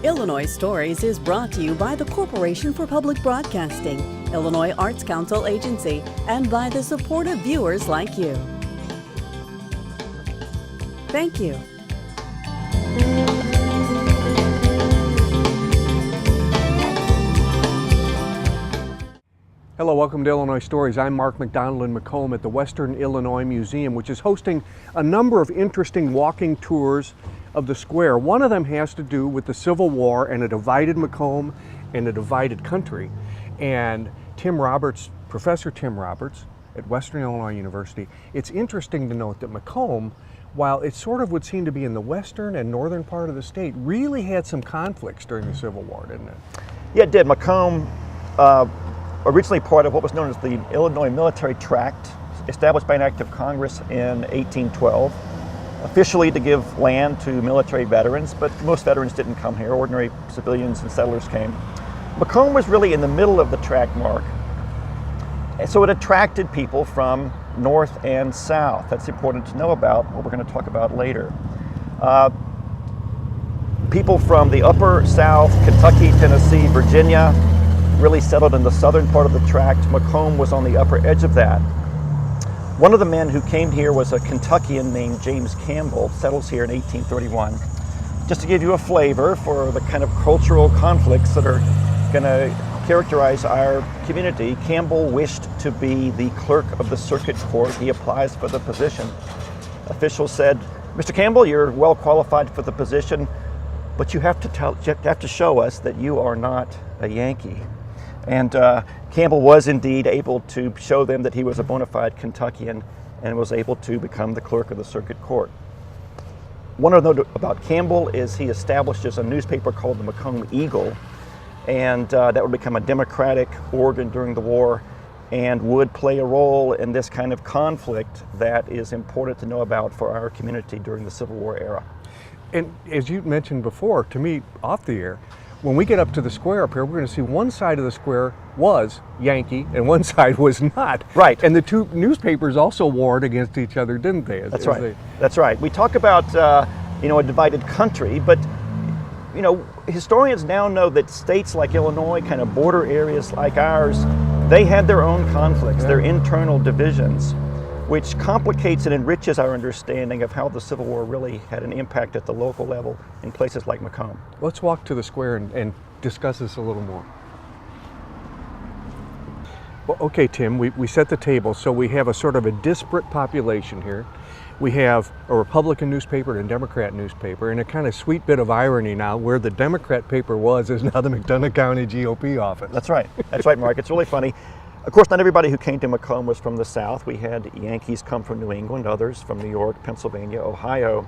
Illinois Stories is brought to you by the Corporation for Public Broadcasting, Illinois Arts Council Agency, and by the support of viewers like you. Thank you. Hello, welcome to Illinois Stories. I'm Mark McDonald in Macomb at the Western Illinois Museum, which is hosting a number of interesting walking tours of the square. One of them has to do with the Civil War and a divided Macomb and a divided country. And Tim Roberts, Professor Tim Roberts at Western Illinois University, it's interesting to note that Macomb, while it sort of would seem to be in the western and northern part of the state, really had some conflicts during the Civil War, didn't it? Yeah, it did. Macomb, originally part of what was known as the Illinois Military Tract, established by an act of Congress in 1812, officially to give land to military veterans, but most veterans didn't come here. Ordinary civilians and settlers came. Macomb was really in the middle of the tract, Mark, and so it attracted people from north and south. That's important to know about, what we're going to talk about later. People from the upper south, Kentucky, Tennessee, Virginia, really settled in the southern part of the tract. Macomb was on the upper edge of that. One of the men who came here was a Kentuckian named James Campbell, settles here in 1831. Just to give you a flavor for the kind of cultural conflicts that are going to characterize our community, Campbell wished to be the clerk of the circuit court. He applies for the position. Officials said, "Mr. Campbell, you're well qualified for the position, but you have to show us that you are not a Yankee." And Campbell was indeed able to show them that he was a bona fide Kentuckian and was able to become the clerk of the circuit court. One other note about Campbell is he establishes a newspaper called the Macomb Eagle, and that would become a Democratic organ during the war and would play a role in this kind of conflict that is important to know about for our community during the Civil War era. And as you mentioned before, to me, off the air, when we get up to the square up here, we're going to see one side of the square was Yankee and one side was not. Right. And the two newspapers also warred against each other, didn't they? That's right. That's right. We talk about a divided country, but historians now know that states like Illinois, kind of border areas like ours, they had their own conflicts, their internal divisions, which complicates and enriches our understanding of how the Civil War really had an impact at the local level in places like Macomb. Let's walk to the square and discuss this a little more. Well, okay, Tim, we set the table, so we have a sort of a disparate population here. We have a Republican newspaper and a Democrat newspaper, and a kind of sweet bit of irony now, where the Democrat paper is now the McDonough County GOP office. That's right. That's right, Mark. It's really funny. Of course, not everybody who came to Macomb was from the South. We had Yankees come from New England, others from New York, Pennsylvania, Ohio.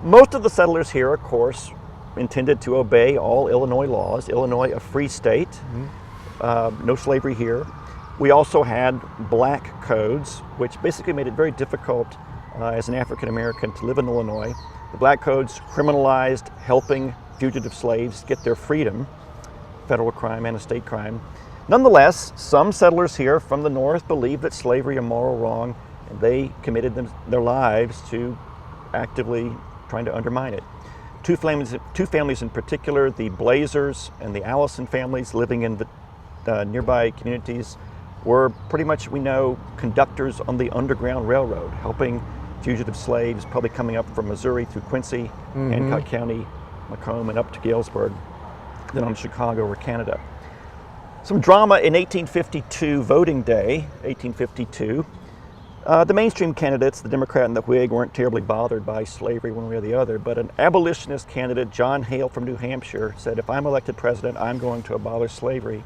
Most of the settlers here, of course, intended to obey all Illinois laws. Illinois, a free state, no slavery here. We also had black codes, which basically made it very difficult as an African American to live in Illinois. The black codes criminalized helping fugitive slaves get their freedom, federal crime and a state crime. Nonetheless, some settlers here from the north believed that slavery a moral wrong, and they committed their lives to actively trying to undermine it. Two families in particular, the Blazers and the Allison families living in the nearby communities, were pretty much, we know, conductors on the Underground Railroad, helping fugitive slaves, probably coming up from Missouri through Quincy, Hancock County, Macomb, and up to Galesburg, then on to Chicago or Canada. Some drama in 1852, voting day, 1852. The mainstream candidates, the Democrat and the Whig, weren't terribly bothered by slavery one way or the other, but an abolitionist candidate, John Hale from New Hampshire, said, "If I'm elected president, I'm going to abolish slavery."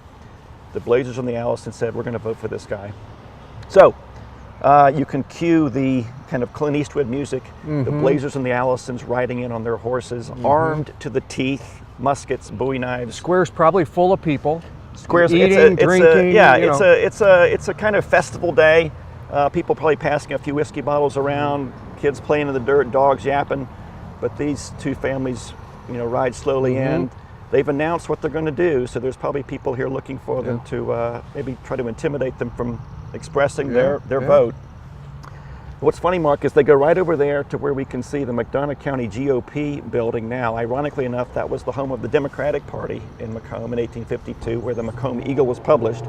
The Blazers and the Allison said, "We're going to vote for this guy." So you can cue the kind of Clint Eastwood music, the Blazers and the Allisons riding in on their horses, armed to the teeth, muskets, Bowie knives. Square's probably full of people. Squares, eating, drinking. It's a kind of festival day. People probably passing a few whiskey bottles around, kids playing in the dirt, dogs yapping. But these two families, ride slowly in. They've announced what they're going to do, so there's probably people here looking for them to maybe try to intimidate them from expressing their vote. What's funny, Mark, is they go right over there to where we can see the McDonough County GOP building now. Ironically enough, that was the home of the Democratic Party in Macomb in 1852, where the Macomb Eagle was published.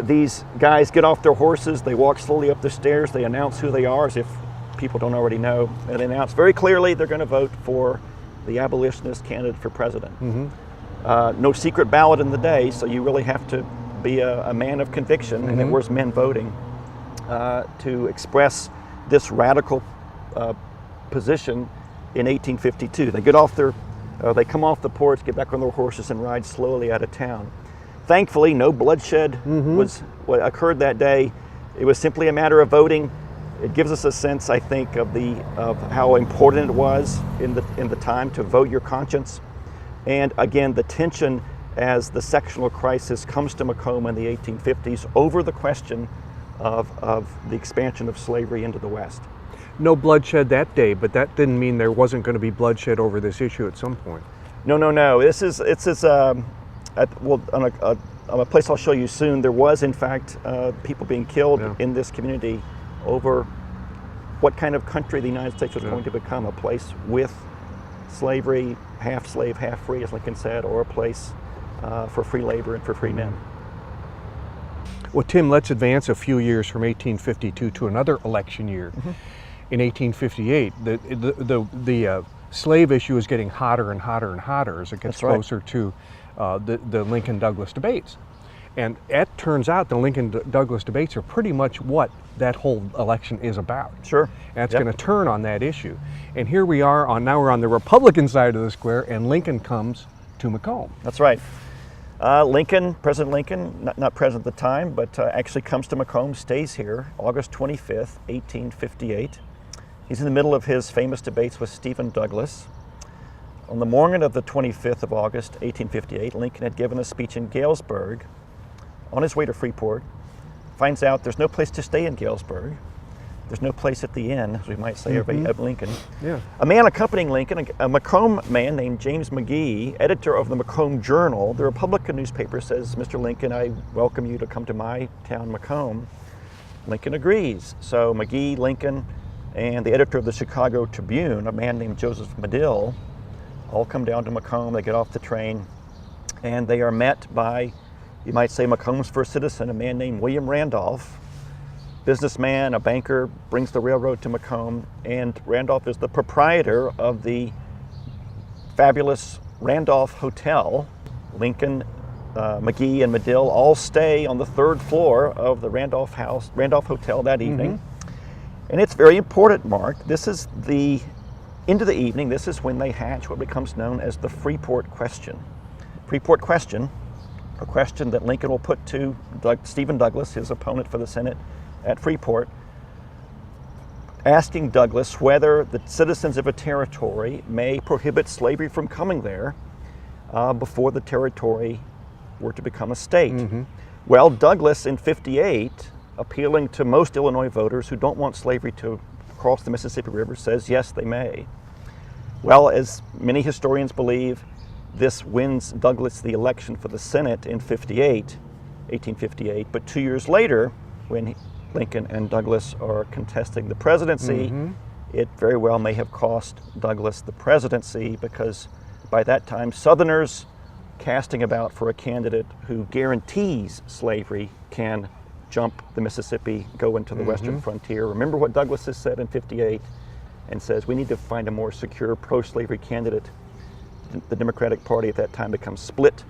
These guys get off their horses, they walk slowly up the stairs, they announce who they are, as if people don't already know, and they announce very clearly they're going to vote for the abolitionist candidate for president. No secret ballot in the day, so you really have to be a man of conviction, and it was men voting to express this radical position in 1852. They get off they come off the porch, get back on their horses, and ride slowly out of town. Thankfully, no bloodshed was what occurred that day. It was simply a matter of voting. It gives us a sense, I think, of how important it was in the time to vote your conscience. And again, the tension as the sectional crisis comes to Macomb in the 1850s over the question of the expansion of slavery into the West. No bloodshed that day, but that didn't mean there wasn't going to be bloodshed over this issue at some point. No. On a place I'll show you soon, there was in fact people being killed in this community over what kind of country the United States was going to become, a place with slavery, half slave, half free, as Lincoln said, or a place for free labor and for free men. Well, Tim, let's advance a few years from 1852 to another election year. In 1858, the slave issue is getting hotter and hotter and hotter as it gets closer to the Lincoln-Douglas debates. And it turns out the Lincoln-Douglas debates are pretty much what that whole election is about. Sure. And it's going to turn on that issue. And here we are, now we're on the Republican side of the square, and Lincoln comes to Macomb. That's right. President Lincoln, not president at the time, but actually comes to Macomb, stays here, August 25th, 1858. He's in the middle of his famous debates with Stephen Douglas. On the morning of the 25th of August, 1858, Lincoln had given a speech in Galesburg. On his way to Freeport, finds out there's no place to stay in Galesburg. There's no place at the inn, as we might say, of Lincoln. Yeah. A man accompanying Lincoln, a Macomb man named James McGee, editor of the Macomb Journal, the Republican newspaper, says, "Mr. Lincoln, I welcome you to come to my town, Macomb." Lincoln agrees. So McGee, Lincoln, and the editor of the Chicago Tribune, a man named Joseph Medill, all come down to Macomb. They get off the train, and they are met by, you might say, Macomb's first citizen, a man named William Randolph, businessman, a banker, brings the railroad to Macomb, and Randolph is the proprietor of the fabulous Randolph Hotel. Lincoln, McGee, and Medill all stay on the third floor of the Randolph Hotel that evening. And it's very important, Mark. This is into the evening, this is when they hatch what becomes known as the Freeport question. Freeport question, a question that Lincoln will put to Stephen Douglas, his opponent for the Senate at Freeport, asking Douglas whether the citizens of a territory may prohibit slavery from coming there before the territory were to become a state. Well, Douglas in 58, appealing to most Illinois voters who don't want slavery to cross the Mississippi River, says yes, they may. Well, as many historians believe, this wins Douglas the election for the Senate in 1858, but 2 years later, when Lincoln and Douglas are contesting the presidency, it very well may have cost Douglas the presidency, because by that time, Southerners casting about for a candidate who guarantees slavery can jump the Mississippi, go into the western frontier. Remember what Douglas has said in 58, and says we need to find a more secure pro-slavery candidate. The Democratic Party at that time becomes split.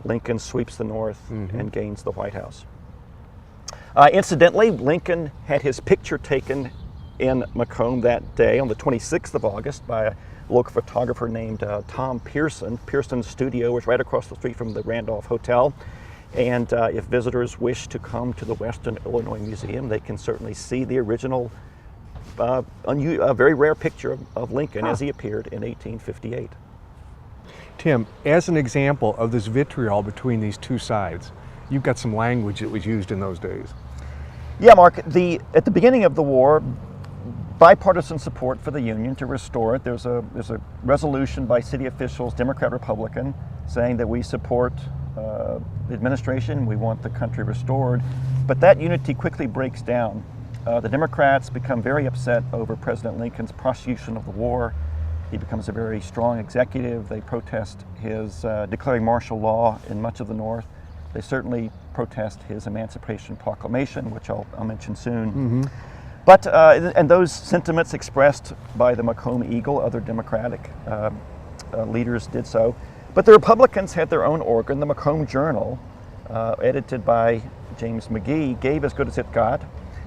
Lincoln sweeps the North and gains the White House. Incidentally, Lincoln had his picture taken in Macomb that day on the 26th of August by a local photographer named Tom Pearson. Pearson's studio was right across the street from the Randolph Hotel. And if visitors wish to come to the Western Illinois Museum, they can certainly see the original, very rare picture of Lincoln as he appeared in 1858. Tim, as an example of this vitriol between these two sides, you've got some language that was used in those days. Yeah, Mark, at the beginning of the war, bipartisan support for the Union to restore it. There's a resolution by city officials, Democrat, Republican, saying that we support the administration, we want the country restored. But that unity quickly breaks down The Democrats become very upset over President Lincoln's prosecution of the war. He becomes a very strong executive. They protest his declaring martial law in much of the North. They certainly protest his Emancipation Proclamation, which I'll mention soon. Mm-hmm. But, and those sentiments expressed by the Macomb Eagle, other Democratic leaders did so. But the Republicans had their own organ, the Macomb Journal, edited by James McGee, gave as good as it got.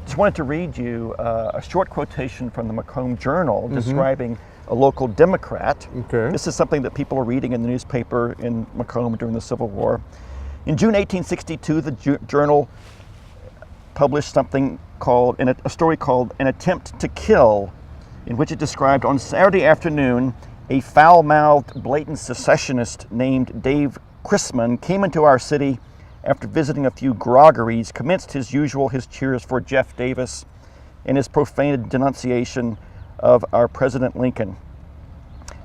Just wanted to read you a short quotation from the Macomb Journal describing a local Democrat. Okay. This is something that people are reading in the newspaper in Macomb during the Civil War. In June 1862, the Journal published something called, a story called An Attempt to Kill, in which it described on Saturday afternoon a foul-mouthed, blatant secessionist named Dave Chrisman came into our city after visiting a few groggeries, commenced his cheers for Jeff Davis and his profane denunciation of our President Lincoln.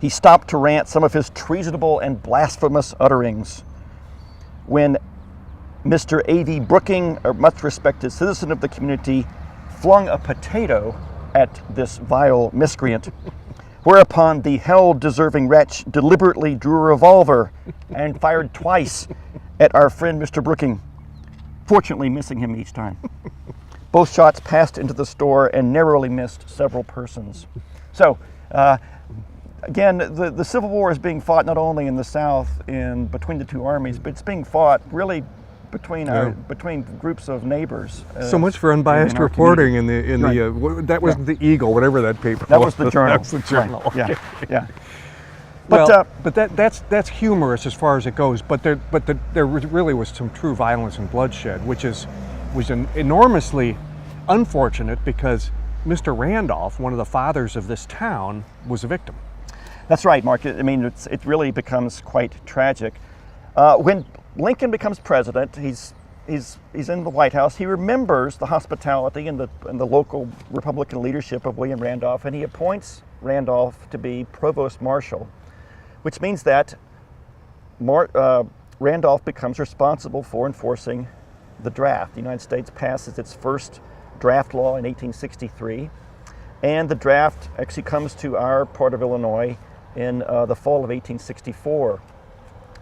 He stopped to rant some of his treasonable and blasphemous utterings. When Mr. A.V. Brooking, a much respected citizen of the community, flung a potato at this vile miscreant, whereupon the hell-deserving wretch deliberately drew a revolver and fired twice at our friend Mr. Brooking, fortunately missing him each time. Both shots passed into the store and narrowly missed several persons. So, again, the Civil War is being fought not only in the South between the two armies, but it's being fought really between groups of neighbors. So much for unbiased reporting in the that was the Eagle, whatever that paper was. That was the Journal. That was the Journal. Right. Okay. Yeah. But that's humorous as far as it goes. But there really was some true violence and bloodshed, which was enormously unfortunate because Mr. Randolph, one of the fathers of this town, was a victim. That's right, Mark. I mean, it really becomes quite tragic. When Lincoln becomes president, he's in the White House. He remembers the hospitality and the local Republican leadership of William Randolph, and he appoints Randolph to be provost marshal, which means that Randolph becomes responsible for enforcing the draft. The United States passes its first draft law in 1863, and the draft actually comes to our part of Illinois in the fall of 1864.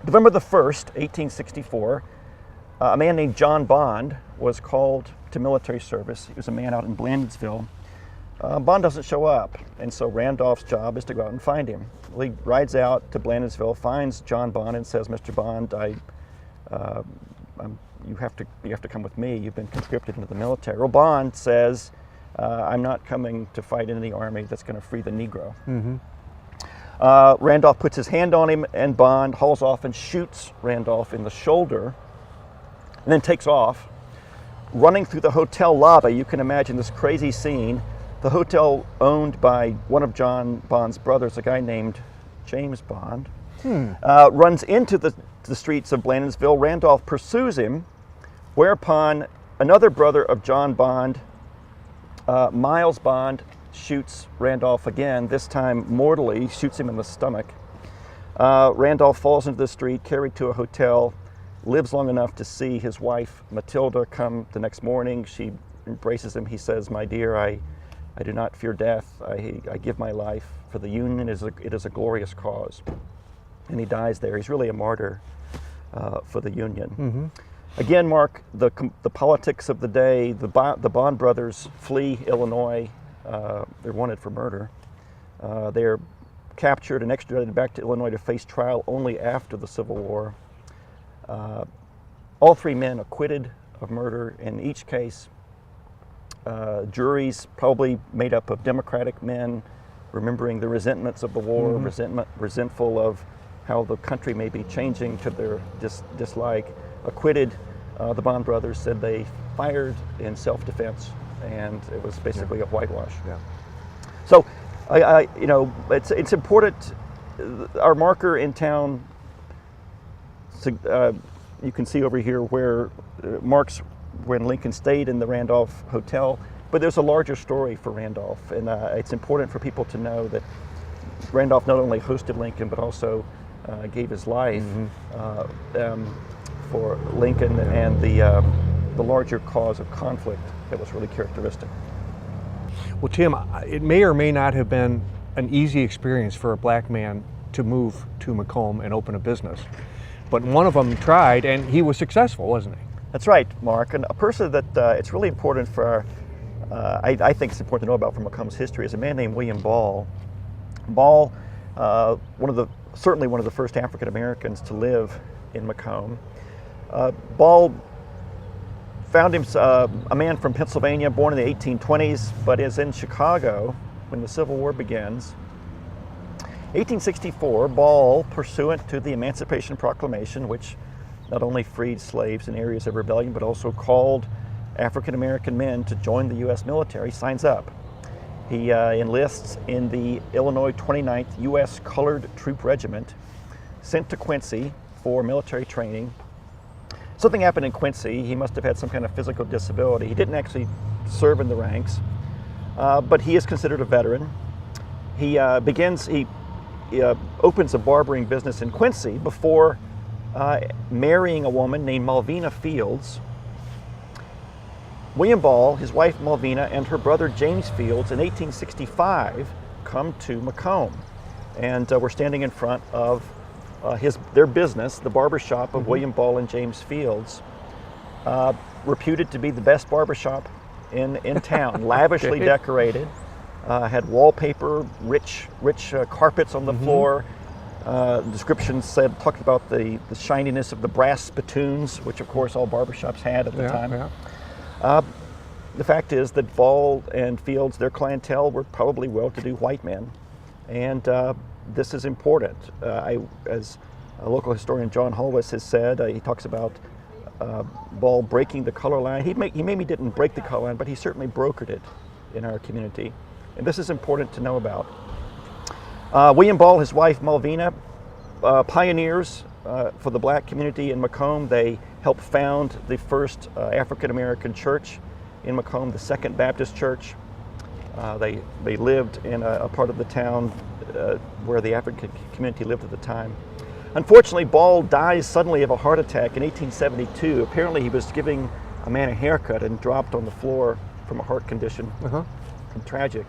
November the 1st, 1864, a man named John Bond was called to military service. He was a man out in Blandonsville. Bond doesn't show up, and so Randolph's job is to go out and find him. Well, he rides out to Blandonsville, finds John Bond, and says, "Mr. Bond, you have to come with me. You've been conscripted into the military." Well, Bond says, "I'm not coming to fight in the army that's going to free the Negro." Mm-hmm. Randolph puts his hand on him, and Bond hauls off and shoots Randolph in the shoulder, and then takes off. Running through the hotel lobby, you can imagine this crazy scene. The hotel owned by one of John Bond's brothers, a guy named James Bond, runs into the streets of Blandonsville. Randolph pursues him, whereupon another brother of John Bond, Miles Bond, shoots Randolph again, this time mortally, shoots him in the stomach. Randolph falls into the street, carried to a hotel, lives long enough to see his wife, Matilda, come the next morning. She embraces him. He says, "My dear, I do not fear death. I give my life for the Union. It is a glorious cause." And he dies there. He's really a martyr for the Union. Mm-hmm. Again, Mark, the politics of the day, the Bond brothers flee Illinois. They're wanted for murder. They're captured and extradited back to Illinois to face trial only after the Civil War. All three men acquitted of murder. In each case, juries probably made up of Democratic men, remembering the resentments of the war, resentful of how the country may be changing to their dislike, acquitted. The Bond brothers said they fired in self-defense, and it was basically a whitewash. Yeah. So, it's important. Our marker in town, you can see over here where marks when Lincoln stayed in the Randolph Hotel, but there's a larger story for Randolph, and it's important for people to know that Randolph not only hosted Lincoln, but also gave his life for Lincoln and the larger cause of conflict that was really characteristic. Well, Tim, it may or may not have been an easy experience for a black man to move to Macomb and open a business. But one of them tried, and he was successful, wasn't he? That's right, Mark. And a person that it's really important for, I think it's important to know about from Macomb's history, is a man named William Ball. Ball, certainly one of the first African Americans to live in Macomb. Ball found him a man from Pennsylvania, born in the 1820s, but is in Chicago when the Civil War begins. 1864, Ball, pursuant to the Emancipation Proclamation, which not only freed slaves in areas of rebellion, but also called African American men to join the U.S. military, signs up. He enlists in the Illinois 29th U.S. Colored Troop Regiment, sent to Quincy for military training. Something happened in Quincy. He must have had some kind of physical disability. He didn't actually serve in the ranks, but he is considered a veteran. He opens a barbering business in Quincy before marrying a woman named Malvina Fields. William Ball, his wife Malvina, and her brother James Fields in 1865 come to Macomb. And we're standing in front of their business, the barbershop of William Ball and James Fields, reputed to be the best barbershop in town, lavishly decorated, had wallpaper, rich carpets on the floor. Descriptions talked about the shininess of the brass spittoons, which of course all barbershops had at the time. Yeah. The fact is that Ball and Fields, their clientele, were probably well-to-do white men, and this is important. As a local historian, John Holwis, has said, he talks about Ball breaking the color line. He maybe didn't break the color line, but he certainly brokered it in our community. And this is important to know about. William Ball, his wife Malvina, pioneers for the black community in Macomb. They helped found the first African American church in Macomb, the Second Baptist Church. They lived in a part of the town where the African community lived at the time. Unfortunately, Ball dies suddenly of a heart attack in 1872. Apparently he was giving a man a haircut and dropped on the floor from a heart condition. Tragic.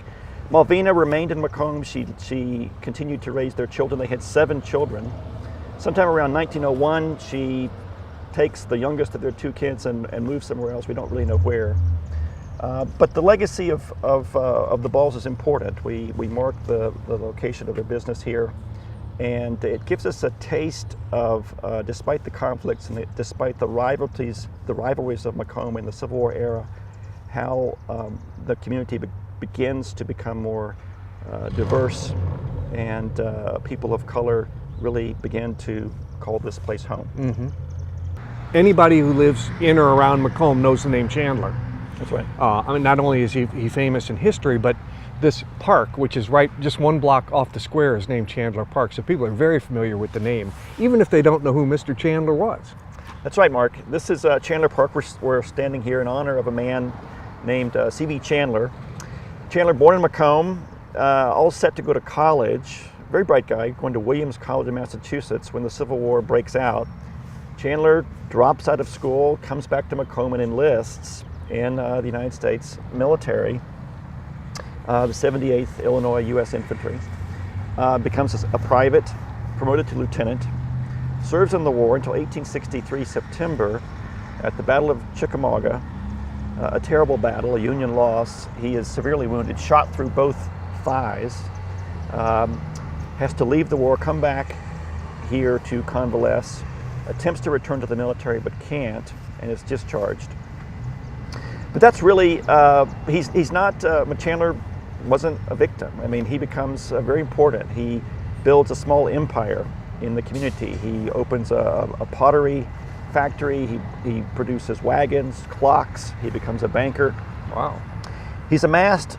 Malvina remained in Macomb. She continued to raise their children. They had 7 children. Sometime around 1901, she takes the youngest of their 2 kids and moves somewhere else. We don't really know where. But the legacy of the Balls is important. We mark the location of their business here, and it gives us a taste of, despite the conflicts and despite the rivalries of Macomb in the Civil War era, how the community begins to become more diverse, and people of color really begin to call this place home. Anybody who lives in or around Macomb knows the name Chandler. That's right. I mean, not only is he famous in history, but this park, which is right just 1 block off the square, is named Chandler Park. So people are very familiar with the name, even if they don't know who Mr. Chandler was. That's right, Mark. This is Chandler Park. We're standing here in honor of a man named C.B. Chandler. Chandler, born in Macomb, all set to go to college. Very bright guy, going to Williams College in Massachusetts when the Civil War breaks out. Chandler drops out of school, comes back to Macomb and enlists in the United States military, the 78th Illinois U.S. Infantry. Becomes a private, promoted to lieutenant, serves in the war until 1863 September at the Battle of Chickamauga. A terrible battle, a Union loss. He is severely wounded, shot through both thighs, has to leave the war, come back here to convalesce, attempts to return to the military but can't, and is discharged. But that's really, he's not, Chandler wasn't a victim. I mean, he becomes very important. He builds a small empire in the community. He opens a pottery factory. He produces wagons, clocks. He becomes a banker. Wow. He's amassed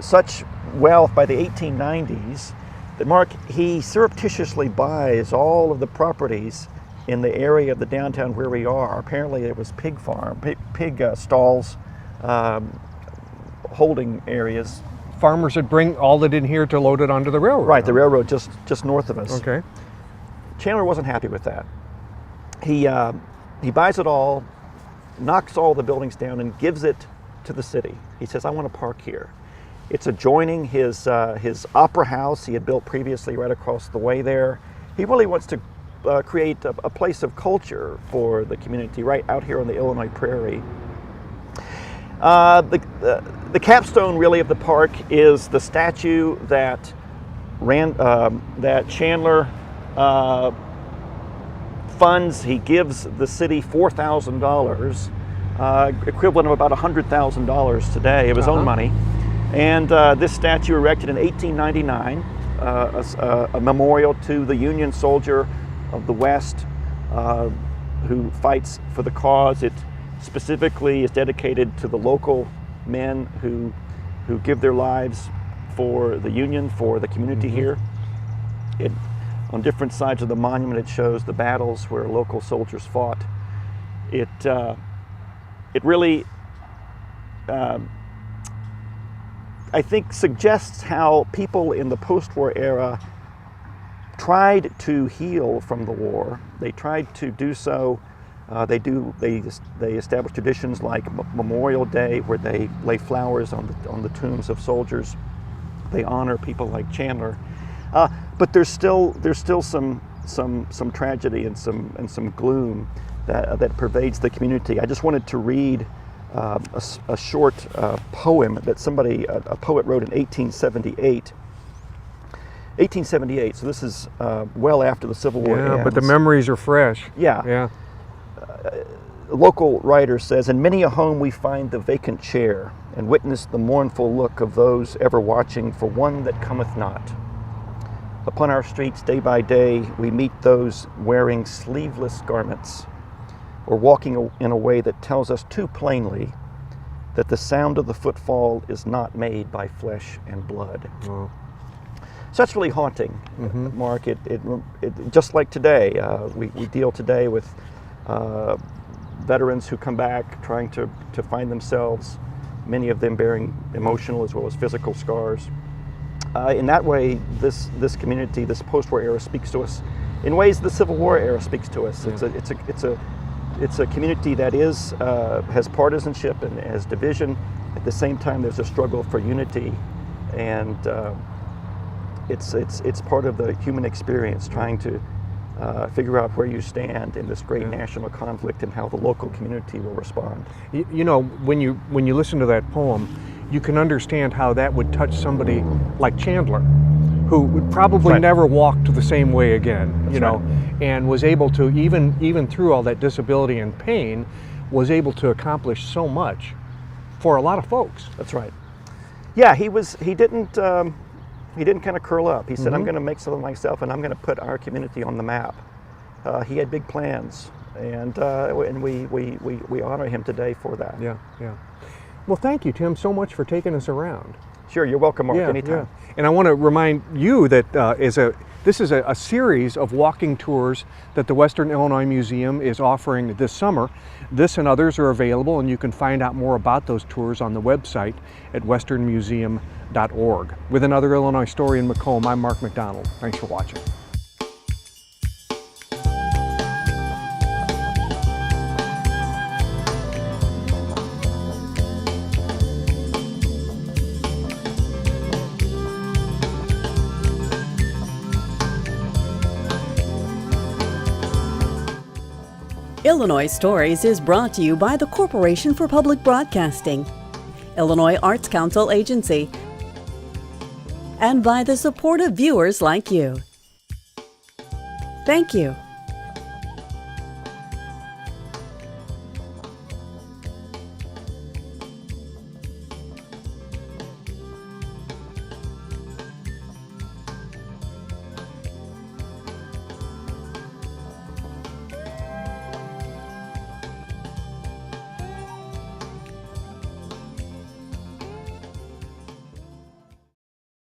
such wealth by the 1890s that, Mark, he surreptitiously buys all of the properties in the area of the downtown where we are. Apparently it was pig farm, pig stalls, holding areas. Farmers would bring all that in here to load it onto the railroad. Right, the railroad just north of us. Okay. Chandler wasn't happy with that. He buys it all, knocks all the buildings down, and gives it to the city. He says, I want to park here. It's adjoining his opera house he had built previously right across the way there. He really wants to create a place of culture for the community right out here on the Illinois prairie. The capstone really of the park is the statue that Chandler funds. He gives the city $4,000, equivalent of about $100,000 today of his own money. And this statue erected in 1899, a memorial to the Union soldier of the West who fights for the cause. It specifically is dedicated to the local men who give their lives for the Union, for the community here. On different sides of the monument, it shows the battles where local soldiers fought. It really, I think, suggests how people in the post-war era tried to heal from the war. They tried to do so. They establish traditions like Memorial Day, where they lay flowers on the tombs of soldiers. They honor people like Chandler, but there's still some tragedy and some gloom that pervades the community. I just wanted to read a short poem that a poet wrote in 1878. 1878. So this is well after the Civil War ends. But the memories are fresh. Yeah. A local writer says, "In many a home we find the vacant chair, and witness the mournful look of those ever watching for one that cometh not. Upon our streets day by day we meet those wearing sleeveless garments, or walking in a way that tells us too plainly that the sound of the footfall is not made by flesh and blood." Oh. So that's really haunting, Mark. It just like today, we deal today with veterans who come back trying to find themselves, many of them bearing emotional as well as physical scars. In that way, this community, this post-war era, speaks to us in ways the Civil War era speaks to us. It's a community that has partisanship and has division. At the same time, there's a struggle for unity, and it's part of the human experience, trying to figure out where you stand in this great national conflict and how the local community will respond. You know, when you listen to that poem, you can understand how that would touch somebody like Chandler, who would probably never walk the same way again. You know, and was able to, even through all that disability and pain, was able to accomplish so much for a lot of folks. That's right. Yeah, he didn't kind of curl up. He said, "I'm going to make something of myself, and I'm going to put our community on the map." He had big plans, and we honor him today for that. Yeah. Well, thank you, Tim, so much for taking us around. Sure, you're welcome, Mark, anytime. Yeah. And I want to remind you that this is a series of walking tours that the Western Illinois Museum is offering this summer. This and others are available, and you can find out more about those tours on the website at westernmuseum.org. With another Illinois story in Macomb, I'm Mark McDonald. Thanks for watching. Illinois Stories is brought to you by the Corporation for Public Broadcasting, Illinois Arts Council Agency, and by the support of viewers like you. Thank you.